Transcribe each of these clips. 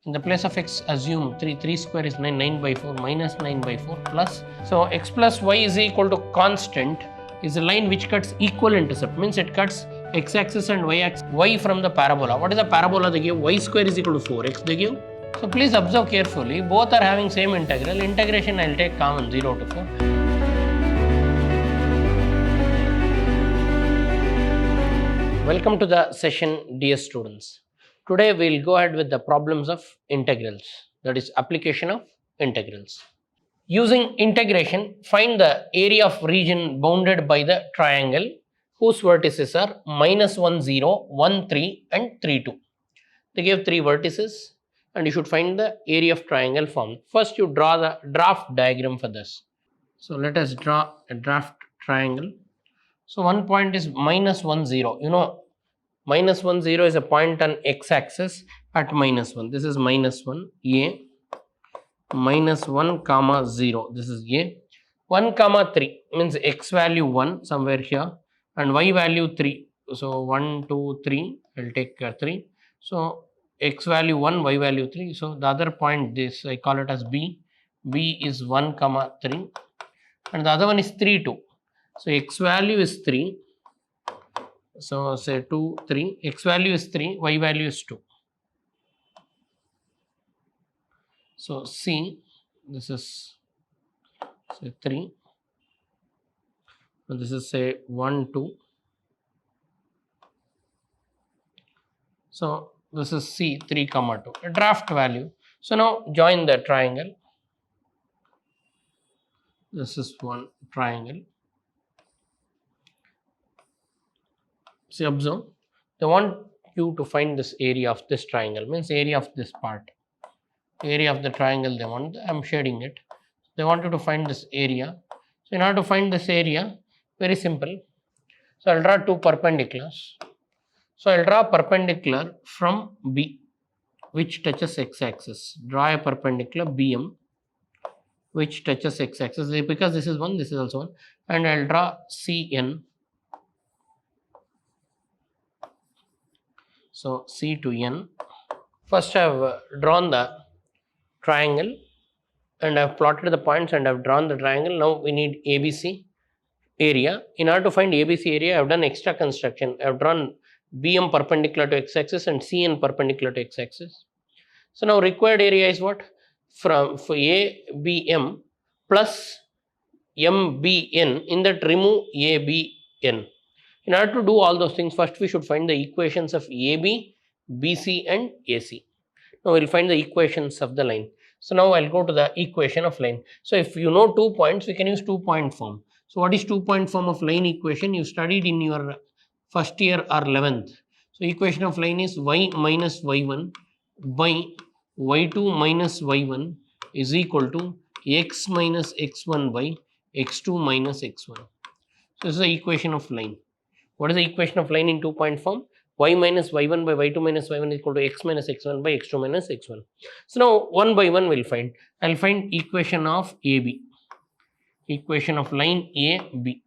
In the place of x, assume 3 square is 9, 9 by 4 minus 9 by 4 plus. So x plus y is equal to constant is a line which cuts equal intercept, means it cuts x-axis and y-axis, y from the parabola. What is the parabola they give? Y square is equal to 4x they give. So please observe carefully, both are having same integral. Integration I will take common 0 to 4. Welcome to the session, dear students. Today we will go ahead with the problems of integrals, that is application of integrals. Using integration, find the area of region bounded by the triangle whose vertices are minus 1, 0, 1, 3 and 3, 2. They gave 3 vertices and you should find the area of triangle formed. First you draw the draft diagram for this. So let us draw a draft triangle. So one point is minus 1, 0. You know, minus 1, 0 is a point on x-axis at minus 1. This is minus 1, A. Minus 1 comma 0. This is A. 1 comma 3 means x value 1 somewhere here and y value 3. So 1, 2, 3. I will take 3. So x value 1, y value 3. So the other point, this I call it as B. B is 1 comma 3 and the other one is 3, 2. So x value is 3. So say 2, 3. X value is 3, y value is 2. So C, this is say 3. So this is say 1, 2. So this is C, 3 comma 2, a draft value. So now join the triangle. This is one triangle. See, observe, they want you to find this area of this triangle, means area of this part. Area of the triangle they want, I am shading it. They want you to find this area. So in order to find this area, very simple. So I will draw two perpendiculars. So I will draw a perpendicular from B which touches x-axis. Draw a perpendicular BM which touches x-axis, because this is one, this is also one, and I will draw CN. So C to N. First I have drawn the triangle and I have plotted the points and I have drawn the triangle. Now we need ABC area. In order to find ABC area, I have done extra construction. I have drawn BM perpendicular to x-axis and CN perpendicular to x-axis. So now required area is what? From for ABM plus MBN. In that remove ABN. In order to do all those things, first we should find the equations of AB, BC and AC. Now we will find the equations of the line. So now I will go to the equation of line. So if you know 2 points, we can use 2-point form. So what is 2-point form of line equation? You studied in your first year or 11th. So equation of line is y minus y1 by y2 minus y1 is equal to x minus x1 by x2 minus x1. So this is the equation of line. What is the equation of line in 2-point form? Y minus y1 by y2 minus y1 is equal to x minus x1 by x2 minus x1. So now one by one we will find. I will find equation of AB. Equation of line AB.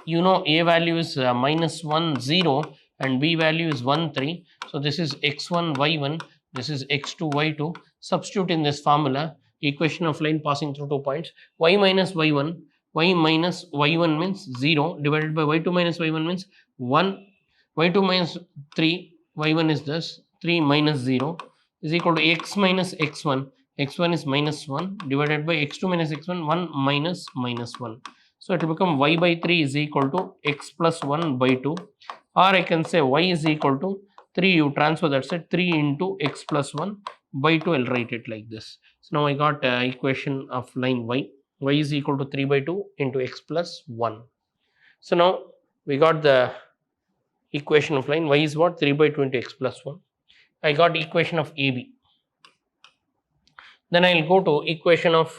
You know A value is minus 1, 0 and B value is 1, 3. So this is x1, y1. This is x2, y2. Substitute in this formula. Equation of line passing through 2 points. Y minus y1. Y minus y1 means 0 divided by y2 minus y1 means 1. Y2 minus 3, y1 is this, 3 minus 0 is equal to x minus x1. X1 is minus 1 divided by x2 minus x1, 1 minus minus 1. So it will become y by 3 is equal to x plus 1 by 2, or I can say y is equal to 3, you transfer that side, 3 into x plus 1 by 2, I will write it like this. So now I got equation of line y. Y is equal to 3 by 2 into x plus 1. So now we got the equation of line. Y is what? 3 by 2 into x plus 1. I got equation of AB. Then I will go to equation of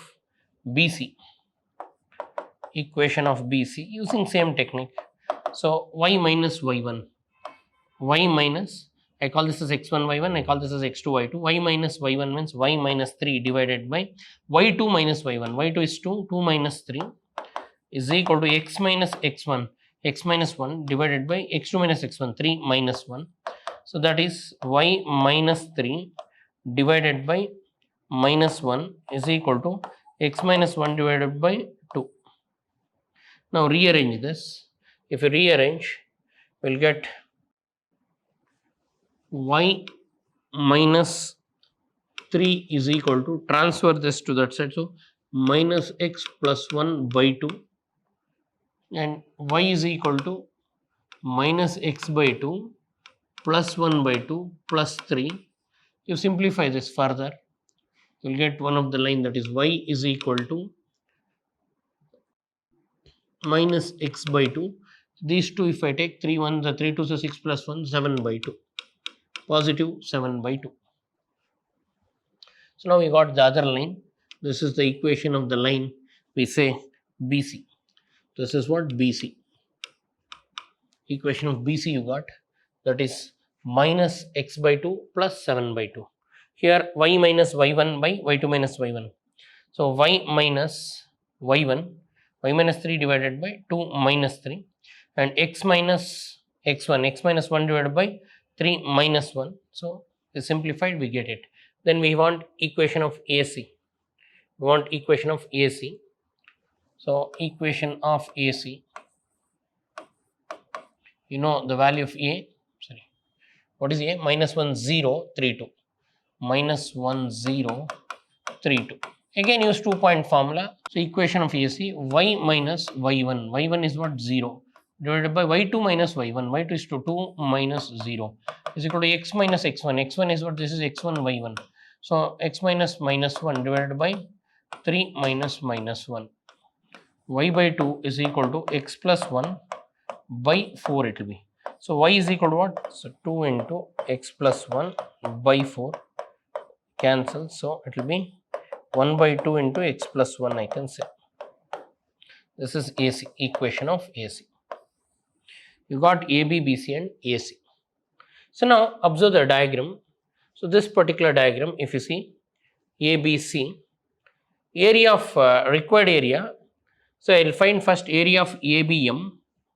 BC. Equation of BC using same technique. So y minus y1. Y minus, I call this as x1 y1, I call this as x2 y2. Y minus y1 means y minus 3 divided by y2 minus y1. Y2 is 2, 2 minus 3 is equal to x minus x1, x minus 1 divided by x2 minus x1, 3 minus 1. So that is y minus 3 divided by minus 1 is equal to x minus 1 divided by 2. Now rearrange this. If you rearrange, we'll get y minus 3 is equal to, transfer this to that side, so minus x plus 1 by 2, and y is equal to minus x by 2 plus 1 by 2 plus 3. You simplify this further, you will get one of the line, that is y is equal to minus x by 2. These two, if I take 3 1, the 3 2 is 6 plus 1, 7 by 2, positive 7 by 2. So now we got the other line. This is the equation of the line, we say BC. This is what BC. Equation of BC you got, that is minus x by 2 plus 7 by 2. Here y minus y1 by y2 minus y1. So y minus y1, y minus 3 divided by 2 minus 3, and x minus x1, x minus 1 divided by 3 minus 1. So we simplified, we get it. Then we want equation of AC. We want equation of AC. So equation of AC, you know the value of A, sorry, what is A? Minus 1 0 3 2, minus 1 0 3 2. Again use 2-point formula. So equation of AC, y minus y1, y1 is what? 0, divided by y2 minus y1, y2 is 2 minus 0 is equal to x minus x1, x1 is what? This is x1 y1. So x minus minus 1 divided by 3 minus minus 1, y by 2 is equal to x plus 1 by 4 it will be. So y is equal to what? So 2 into x plus 1 by 4, cancel, so it will be 1 by 2 into x plus 1, I can say. This is AC, equation of AC. You got AB, BC and AC. So now observe the diagram. So this particular diagram, if you see ABC, area of required area, so I will find first area of ABM,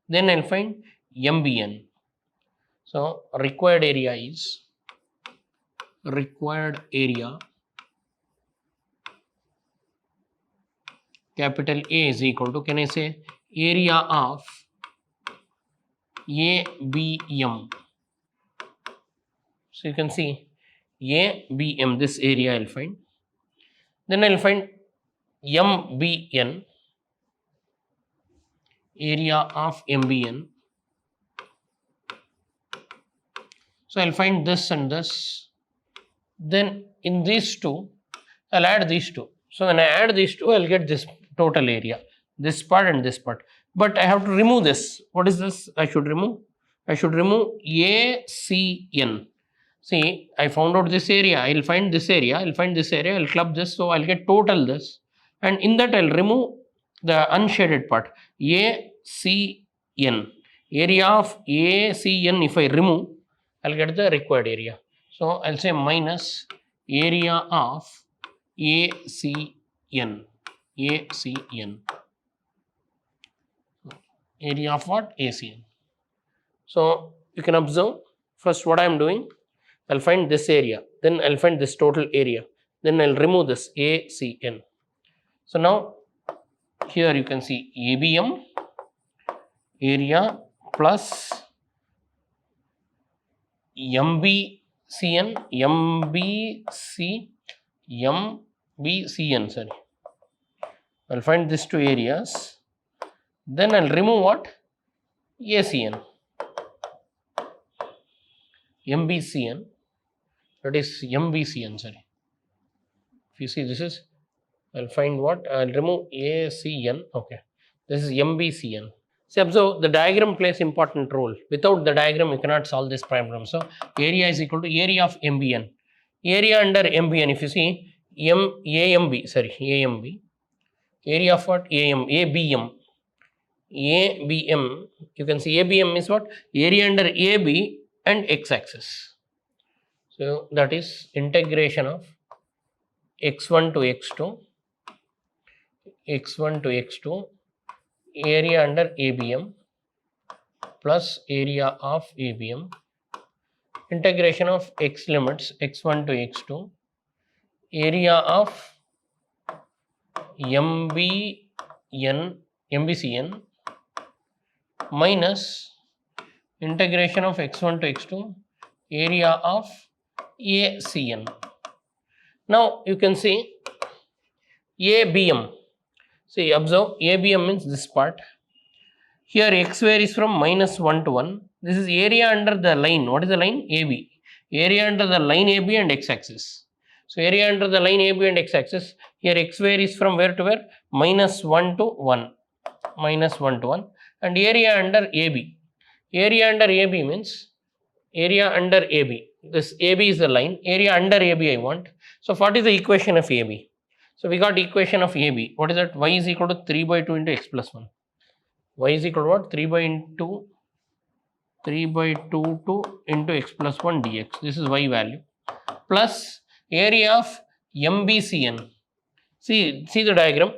then I will find MBN. So required area is, required area, capital A is equal to, can I say, area of ABM. So you can see ABM, this area I will find. Then I will find MBN, area of MBN. So I will find this and this. Then in these two, I will add these two. So when I add these two, I will get this total area, this part and this part. But I have to remove this. What is this? I should remove. I should remove ACN. See, I found out this area. I will find this area. I will find this area. I will club this. So I will get total this. And in that, I will remove the unshaded part. ACN. Area of ACN, if I remove, I will get the required area. So I will say minus area of ACN. ACN. Area of what? ACN. So you can observe, first what I am doing, I will find this area, then I will find this total area, then I will remove this ACN. So now here you can see ABM, area plus MBCN, MBCN, sorry. I will find these two areas, then I will remove what? ACN. MBCN, that is MBCN, sorry. If you see, this is, I will find what? I will remove ACN, okay. This is MBCN. See, observe, the diagram plays important role. Without the diagram, you cannot solve this problem. So area is equal to area of MBN. Area under MBN, if you see, AMB, sorry, AMB. Area of what? ABM. ABM, you can see ABM is what? Area under AB and x-axis. So that is integration of x1 to x2, x1 to x2, area under ABM plus area of ABM, integration of x limits x1 to x2 area of MBCN minus integration of x1 to x2 area of ACN. Now you can see ABM. See, observe, ABM means this part. Here x varies from -1 to 1. This is area under the line. What is the line? AB. Area under the line AB and x-axis. So area under the line AB and x-axis. Here x varies from where to where? -1 to 1. -1 to 1. And area under AB. Area under AB means area under AB. This AB is the line. Area under AB I want. So what is the equation of AB? So we got equation of AB. What is that? Y is equal to 3 by 2 into x plus 1. Y is equal to what? 3 by 2 to into x plus 1 dx. This is y value. Plus area of MBCN. See the diagram.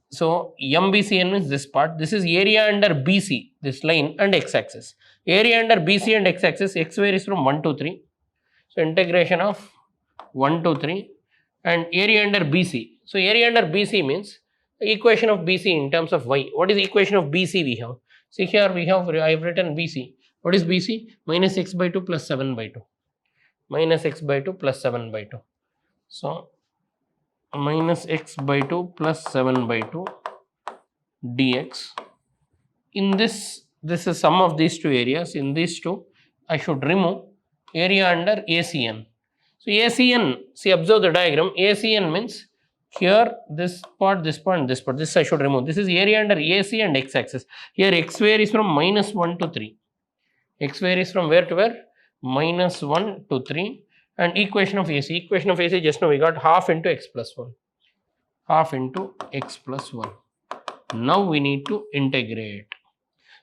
So MBCN means this part. This is area under BC, this line and x-axis. Area under BC and x-axis, x varies from 1 to 3. So integration of 1 to 3 and area under BC. So area under BC means the equation of BC in terms of y. What is the equation of BC we have? See here I have written BC. What is BC? Minus x by 2 plus 7 by 2. Minus x by 2 plus 7 by 2. So minus x by 2 plus 7 by 2 dx. In this is sum of these two areas. In these two, I should remove area under ACN. So ACN, see, observe the diagram. ACN means here this part, this part, and this part. This I should remove. This is area under AC and x-axis. Here x varies from -1 to 3. X varies from where to where? -1 to 3. And equation of AC. Equation of AC just now we got half into x plus 1. Half into x plus 1. Now we need to integrate.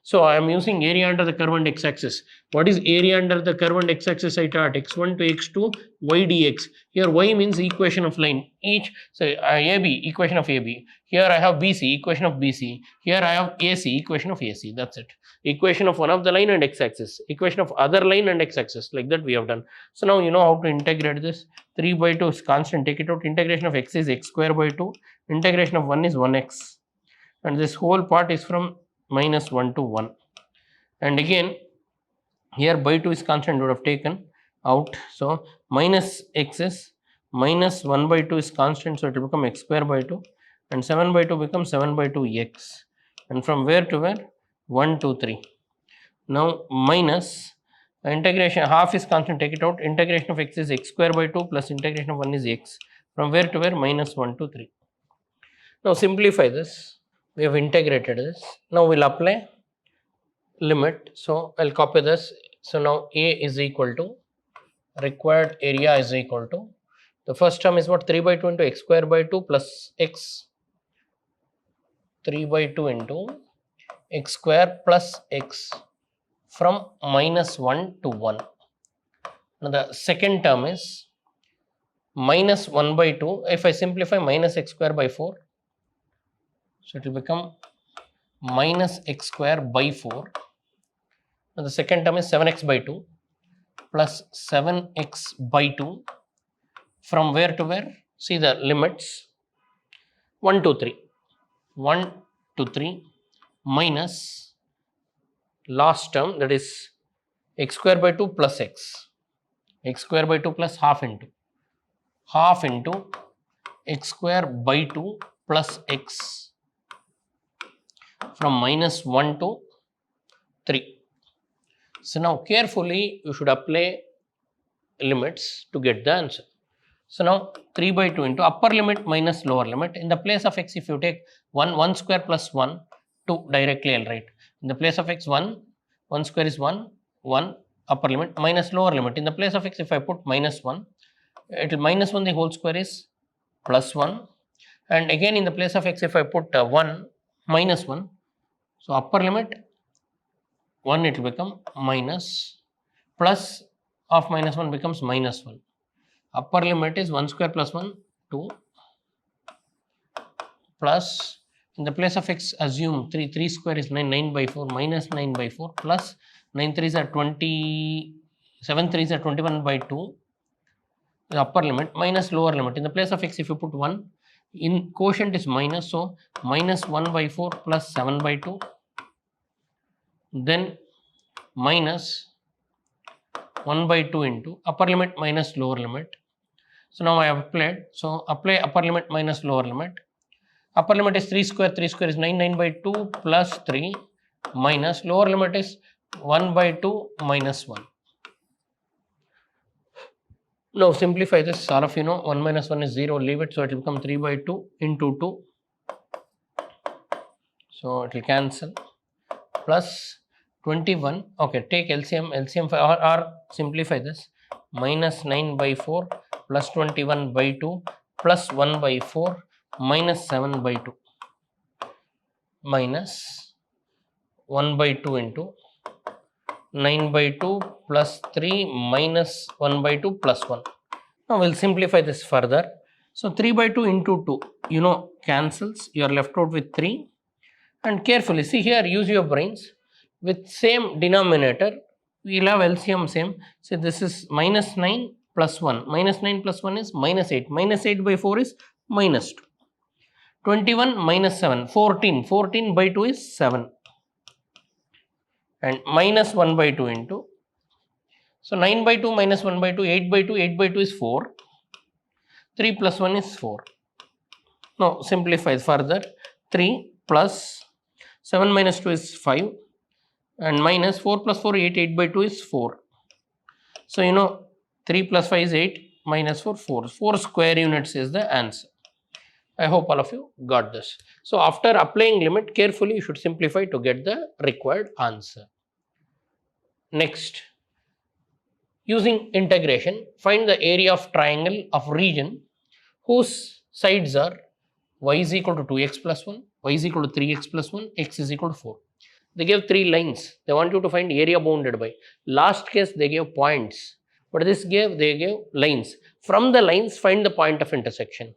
So I am using area under the curve and x-axis. What is area under the curve and x-axis? I taught x1 to x2 y dx. Here y means equation of line. Each, so AB, equation of AB. Here I have BC, equation of BC. Here I have AC, equation of AC. That's it. Equation of one of the line and x-axis. Equation of other line and x-axis. Like that we have done. So now you know how to integrate this. 3 by 2 is constant. Take it out. Integration of x is x square by 2. Integration of 1 is 1x. And this whole part is from -1 to 1. And again, here by 2 is constant, would have taken out. So minus x is -1 by 2 is constant, so it will become x square by 2. And 7 by 2 becomes 7 by 2 x. And from where to where? 1 to 3. Now minus integration, half is constant, take it out. Integration of x is x square by 2 plus integration of 1 is x. From where to where? -1 to 3. Now simplify this. We have integrated this. Now we'll apply limit. So I'll copy this. So now A is equal to required area is equal to, the first term is what? 3 by 2 into x square by 2 plus x. 3 by 2 into x square plus x from -1 to 1. Now the second term is -1 by 2. If I simplify, minus x square by 4. So it will become minus x square by 4. Now the second term is 7x by 2 plus 7x by 2. From where to where? See the limits. 1 to 3. 1 to 3 minus last term, that is x square by 2 plus x. X square by 2 plus half into x square by 2 plus x. From -1 to 3. So now carefully you should apply limits to get the answer. So now 3 by 2 into upper limit minus lower limit. In the place of x, if you take 1 square plus 1, 2 directly I'll write. In the place of x, 1 square is 1 upper limit minus lower limit. In the place of x, if I put -1, it will -1 the whole square is +1. And again in the place of x, if I put 1 -1, so upper limit 1, it will become minus, plus of -1 becomes -1. Upper limit is 1 square plus 1, 2, plus in the place of x assume 3 square is 9 by 4 minus 9 by 4 plus 9 3s are 20, 7 3s are 21 by 2 the upper limit minus lower limit. In the place of x, if you put 1, in quotient is minus, so minus 1 by 4 plus 7 by 2, then minus 1 by 2 into upper limit minus lower limit. So now I have applied, so apply upper limit minus lower limit. Upper limit is 3 square is 9, 9 by 2 plus 3 minus lower limit is 1 by 2 minus 1. Now simplify this, all of you know 1 minus 1 is 0, leave it, so it will become 3 by 2 into 2. So it will cancel, plus 21, okay, take LCM or simplify this, minus 9 by 4 plus 21 by 2 plus 1 by 4 minus 7 by 2 minus 1 by 2 into 9 by 2 plus 3 minus 1 by 2 plus 1. Now we'll simplify this further. So 3 by 2 into 2, you know, cancels, you are left out with 3. And carefully, see here, use your brains. With same denominator, we will have LCM same. So this is minus 9 plus 1. Minus 9 plus 1 is minus 8. Minus 8 by 4 is minus 2. 21 minus 7. 14. 14 by 2 is 7. And minus 1 by 2 into. So 9 by 2 minus 1 by 2, 8 by 2. 8 by 2 is 4. 3 plus 1 is 4. Now simplify further. 3 plus 7 minus 2 is 5. And minus 4 plus 4, 8, 8 by 2 is 4. So, you know, 3 plus 5 is 8, minus 4, 4. 4 square units is the answer. I hope all of you got this. So, after applying limit, carefully you should simplify to get the required answer. Next, using integration, find the area of triangle of region whose sides are y is equal to 2x plus 1, y is equal to 3x plus 1, x is equal to 4. They gave 3 lines. They want you to find area bounded by. Last case they gave points, but this they gave lines. From the lines, find the point of intersection.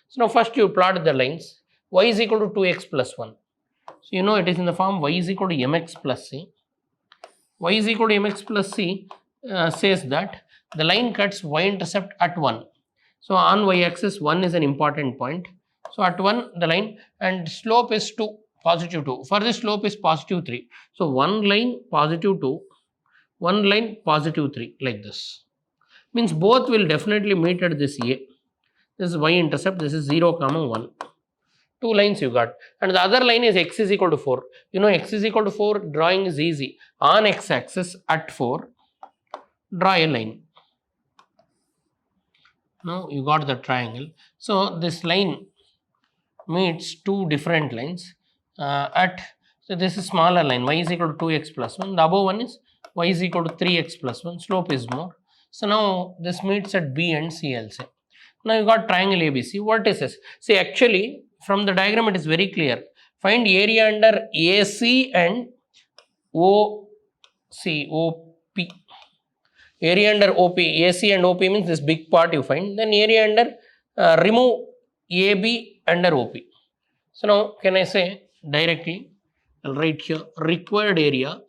So now first you plot the lines. Y is equal to 2x plus 1. So you know it is in the form y is equal to mx plus c. Y is equal to mx plus c says that the line cuts y-intercept at 1. So on y-axis 1 is an important point. So at 1 the line, and slope is 2. Positive 2. For this slope is positive 3. So one line positive 2, one line positive 3, like this. Means both will definitely meet at this A. This is y-intercept, this is 0, 1. 2 lines you got. And the other line is x is equal to 4. You know x is equal to 4, drawing is easy. On x-axis at 4, draw a line. Now you got the triangle. So this line meets 2 different lines. So this is smaller line, y is equal to 2x plus 1. The above one is y is equal to 3x plus 1. Slope is more. So now this meets at B and C also. Now you got triangle ABC. What is this? See, actually from the diagram it is very clear. Find area under AC and OP. Area under OP, AC and OP means this big part you find. Then area under, remove AB under OP. So now can I say directly, I'll write here required area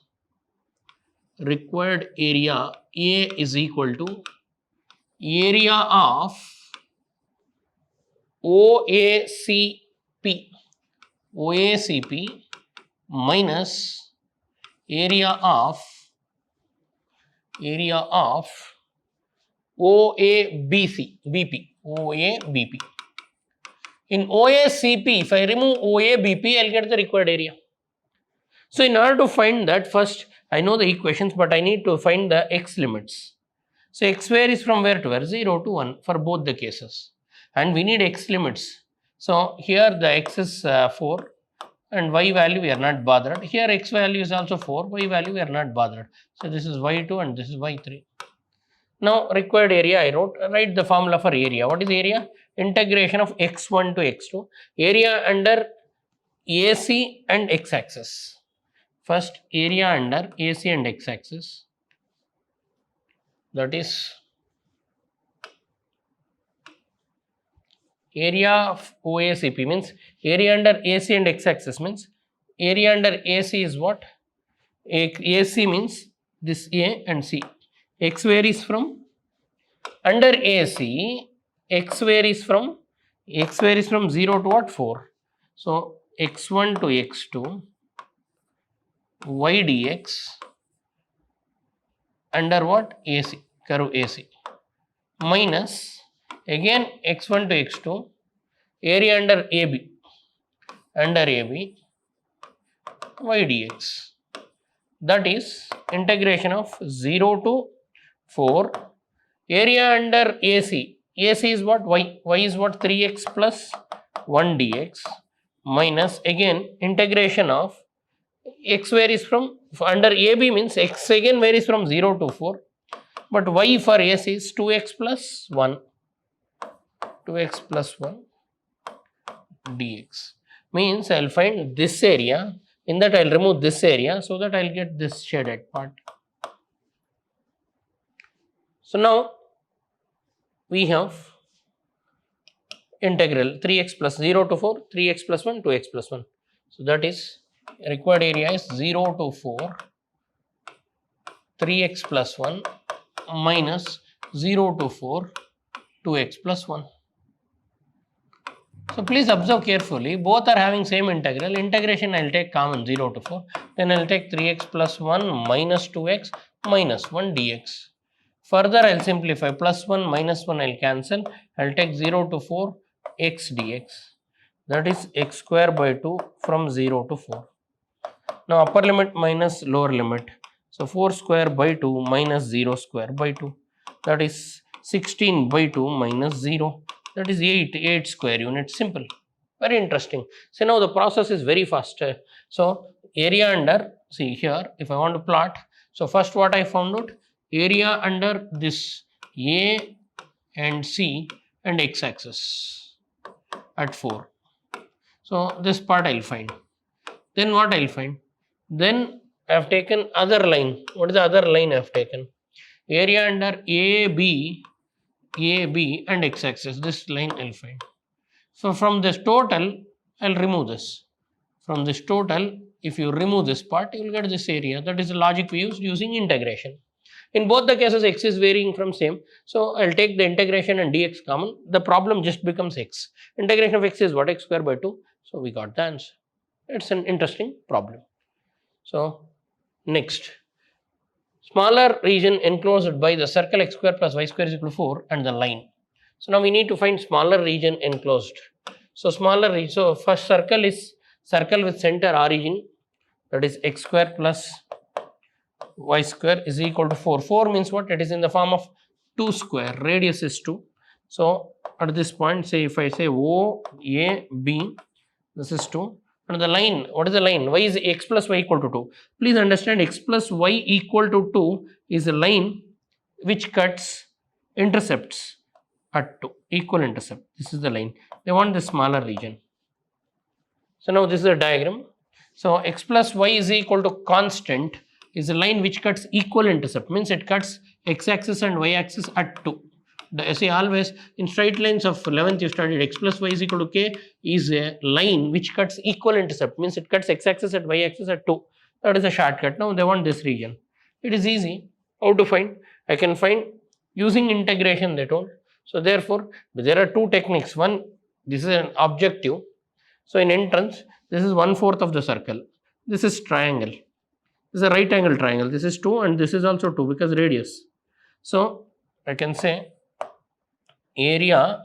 A is equal to area of OACP minus area of OABP. In OACP, if I remove OABP, I'll get the required area. So in order to find that, first I know the equations, but I need to find the x limits. So x varies from where to where? 0 to 1 for both the cases. And we need x limits. So here the x is 4 and y value we are not bothered. Here x value is also 4, y value we are not bothered. So this is y2 and this is y3. Now required area I wrote, write the formula for area. What is area? Integration of x1 to x2. Area under AC and x-axis. First area under AC and x-axis, that is area of OACP means area under AC and x-axis means area under AC is what? AC means this A and C. X varies from Under AC, x varies from 0 to what? 4. So x1 to x2 y dx under what? AC, curve AC, minus again x1 to x2 area under AB y dx, that is integration of 0 to 4 area under AC. AC is what? Y is what? 3x plus 1 dx minus again integration of x varies from under AB means x again varies from 0 to 4, but y for AC is 2x plus 1 dx, means I will find this area, in that I will remove this area so that I will get this shaded part. So now we have integral 3x plus 0 to 4, 3x plus 1, 2x plus 1. So that is required area is 0 to 4, 3x plus 1 minus 0 to 4, 2x plus 1. So please observe carefully, both are having same integral. Integration I will take common 0 to 4, then I will take 3x plus 1 minus 2x minus 1 dx. Further I will simplify, plus 1 minus 1 I will cancel, I will take 0 to 4 x dx, that is x square by 2 from 0 to 4. Now upper limit minus lower limit, so 4 square by 2 minus 0 square by 2, that is 16 by 2 minus 0, that is 8 square units. Simple, very interesting. So now the process is very fast. So area under, see here, if I want to plot, so first what I found out, area under this A and C and x axis at 4. So this part I will find. Then what I will find? Then I have taken other line. What is the other line I have taken? Area under AB and x axis. This line I will find. So from this total, I will remove this. From this total, if you remove this part, you will get this area. That is the logic we used using integration. In both the cases, x is varying from same. So I will take the integration and dx common. The problem just becomes x. Integration of x is what? X square by 2. So we got the answer. It's an interesting problem. So next, smaller region enclosed by the circle x square plus y square is equal to 4 and the line. So now we need to find smaller region enclosed. So smaller region, so first circle is circle with center origin, that is x square plus y square is equal to 4. 4 means what? It is in the form of 2 square, radius is 2. So at this point, say if I say O, A, B, this is 2. And the line, what is the line? Y is x plus y equal to 2. Please understand, x plus y equal to 2 is a line which cuts intercepts at 2, equal intercept. This is the line. They want the smaller region. So now this is a diagram. So x plus y is equal to constant is a line which cuts equal intercept, means it cuts x axis and y axis at 2. See, always in straight lines of 11th you studied x plus y is equal to k is a line which cuts equal intercept, means it cuts x axis and y axis at 2. That is a shortcut. Now they want this region. It is easy. How to find? I can find using integration, they told. So therefore there are two techniques. One, this is an objective. So in entrance, this is 1/4 of the circle. This is triangle. This is a right angle triangle. This is 2 and this is also 2 because radius. So I can say area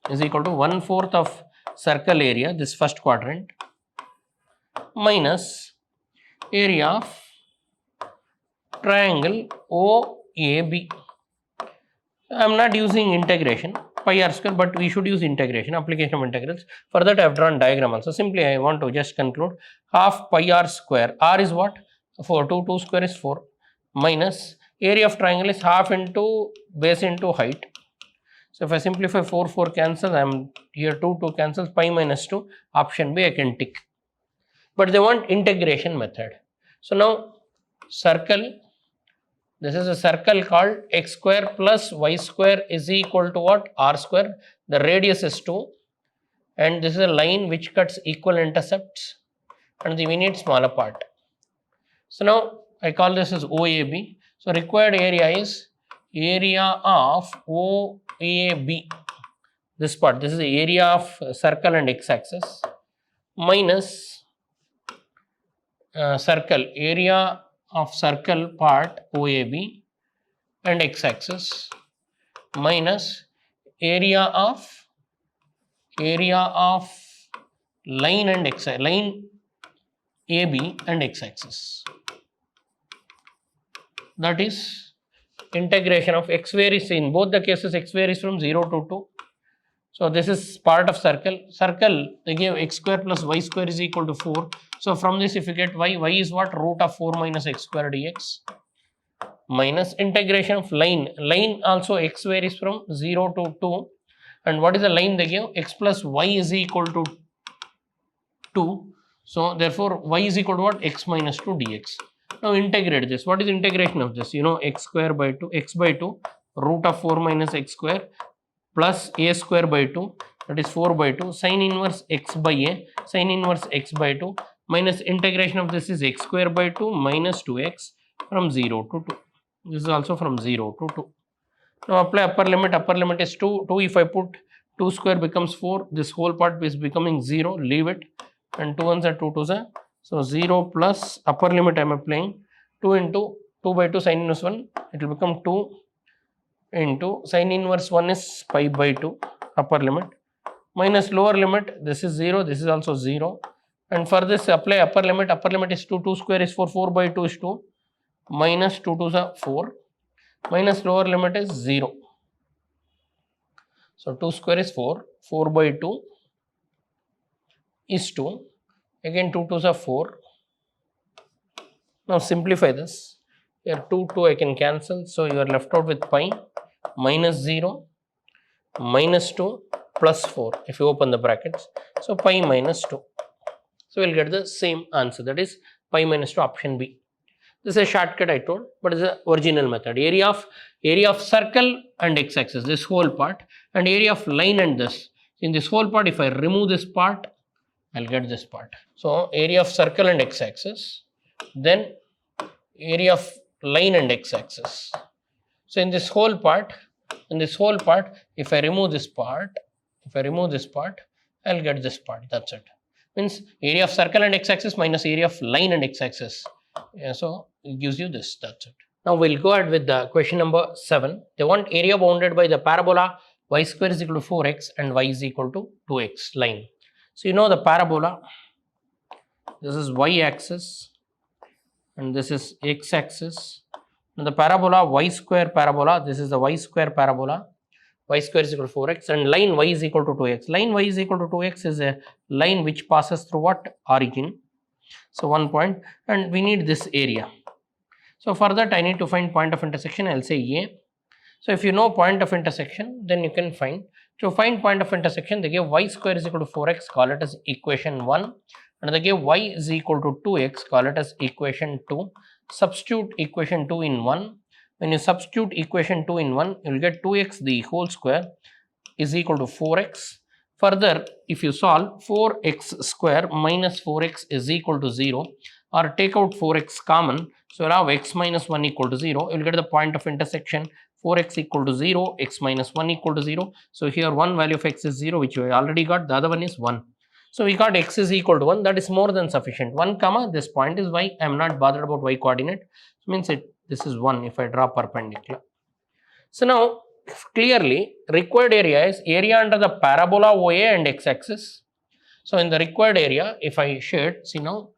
is equal to 1/4 of circle area, this first quadrant, minus area of triangle OAB. I am not using integration, pi r square, but we should use integration, application of integrals. For that I have drawn diagram also. Simply I want to just conclude, half pi r square, r is what? 4, 2 square is 4, minus area of triangle is half into base into height. So if I simplify, 4 cancels, I am here 2 cancels, pi minus 2, option B I can tick. But they want integration method. So now circle, this is a circle called x square plus y square is equal to what? R square. The radius is 2 and this is a line which cuts equal intercepts and we need smaller part. So now I call this as OAB. So required area is area of OAB, this part, this is the area of circle and x-axis, minus circle, area of circle part OAB and x-axis, minus area of line and line AB and x-axis. That is integration of x varies, in both the cases x varies from 0 to 2. So this is part of circle. Circle, they give x square plus y square is equal to 4. So from this, if you get y is what? Root of 4 minus x square dx, minus integration of line. Line also x varies from 0 to 2. And what is the line they give? X plus y is equal to 2. So therefore y is equal to what? X minus 2 dx. Now integrate this. What is integration of this? You know, x square by 2, x by 2, root of 4 minus x square plus a square by 2, that is 4 by 2, sin inverse x by a, sin inverse x by 2, minus integration of this is x square by 2 minus 2x from 0 to 2. This is also from 0 to 2. Now apply upper limit is 2. 2 if I put 2 square becomes 4, this whole part is becoming 0, leave it, and 2 ones are 2 2s are. So 0 plus upper limit I am applying 2 into 2 by 2 sin inverse 1, it will become 2 into sin inverse 1 is pi by 2 upper limit, minus lower limit, this is 0, this is also 0, and for this apply upper limit is 2, 2 square is 4, 4 by 2 is 2, minus 2 2s are 4, minus lower limit is 0. So 2 square is 4, 4 by 2 is 2, again 2 2s are 4. Now simplify this. Here 2 2 I can cancel, so you are left out with pi minus 0 minus 2 plus 4 if you open the brackets. So pi minus 2. So we will get the same answer, that is pi minus 2, option B. This is a shortcut I told, but it is the original method. Area of circle and x-axis, this whole part, and area of line and this. In this whole part, if I remove this part, I will get this part. So area of circle and x-axis, then area of line and x-axis. So in this whole part, if I remove this part, I will get this part. That's it. Means area of circle and x-axis minus area of line and x-axis. Yeah, so it gives you this. That's it. Now we'll go ahead with the question number 7. They want area bounded by the parabola y square is equal to 4x and y is equal to 2x line. So you know the parabola. This is y-axis and this is x-axis. Now the parabola y square parabola, this is the y square parabola, y square is equal to 4x, and line y is equal to 2x. Line y is equal to 2x is a line which passes through what? Origin. So 1 point, and we need this area. So for that I need to find point of intersection. I will say A. So if you know point of intersection, then you can find. To find point of intersection, they give y square is equal to 4x, call it as equation 1, and they give y is equal to 2x, call it as equation 2. Substitute equation 2 in 1. When you substitute equation 2 in 1, you will get 2x the whole square is equal to 4x. Further, if you solve, 4x square minus 4x is equal to 0, or take out 4x common, so you have x minus 1 equal to 0, you will get the point of intersection 4x equal to 0, x minus 1 equal to 0. So here one value of x is 0, which we already got, the other one is 1. So we got x is equal to 1, that is more than sufficient. 1 comma, this point is y, I am not bothered about y coordinate, so means this is 1 if I draw perpendicular. So now clearly required area is area under the parabola OA and x-axis. So in the required area, if I shade, see now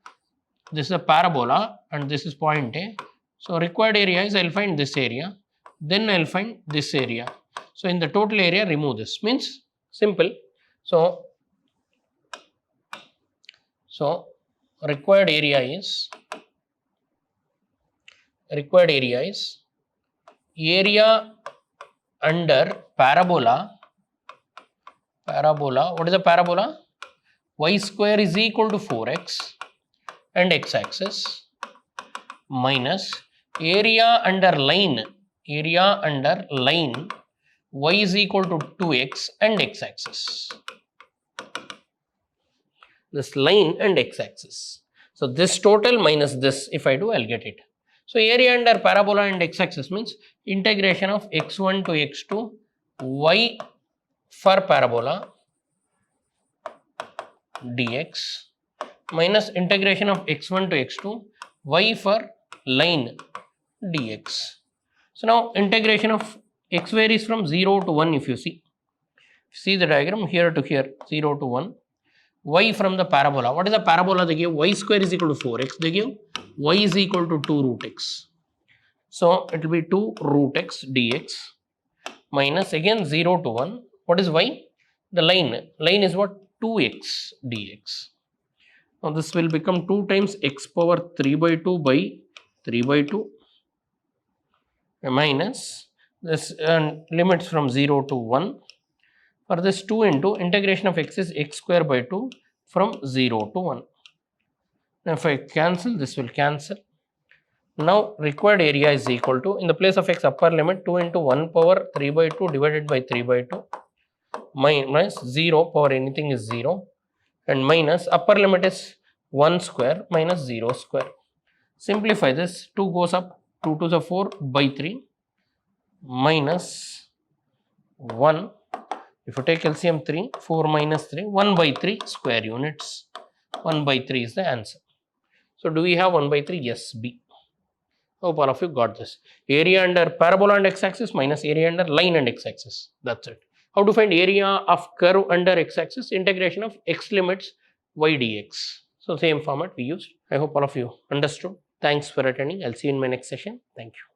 this is a parabola and this is point A. So required area is I will find this area, then I will find this area. So in the total area, remove this, means simple. So required area is area under parabola, what is the parabola? Y square is equal to 4x and x-axis minus area under line y is equal to 2x and x-axis. This line and x-axis. So this total minus this, if I do, I'll get it. So area under parabola and x-axis means integration of x1 to x2 y for parabola dx minus integration of x1 to x2 y for line dx. So now integration of x varies from 0 to 1 if you see the diagram here to here 0 to 1, y from the parabola. What is the parabola they give? Y square is equal to 4x, they give y is equal to 2 root x. So it will be 2 root x dx minus again 0 to 1. What is y? The line is what? 2x dx. Now this will become 2 times x power 3 by 2 by 3 by 2 minus this limits from 0 to 1. For this 2 into integration of x is x square by 2 from 0 to 1. Now if I cancel, this will cancel. Now required area is equal to, in the place of x upper limit, 2 into 1 power 3 by 2 divided by 3 by 2 minus 0 power anything is 0 and minus upper limit is 1 square minus 0 square. Simplify this, 2 goes up, 2 to the 4 by 3 minus 1. If you take LCM 3, 4 minus 3, 1 by 3 square units. 1 by 3 is the answer. So do we have 1 by 3? Yes, B. Hope all of you got this. Area under parabola and x-axis minus area under line and x-axis. That's it. How to find area of curve under x-axis? Integration of x limits y dx. So same format we used. I hope all of you understood. Thanks for attending. I'll see you in my next session. Thank you.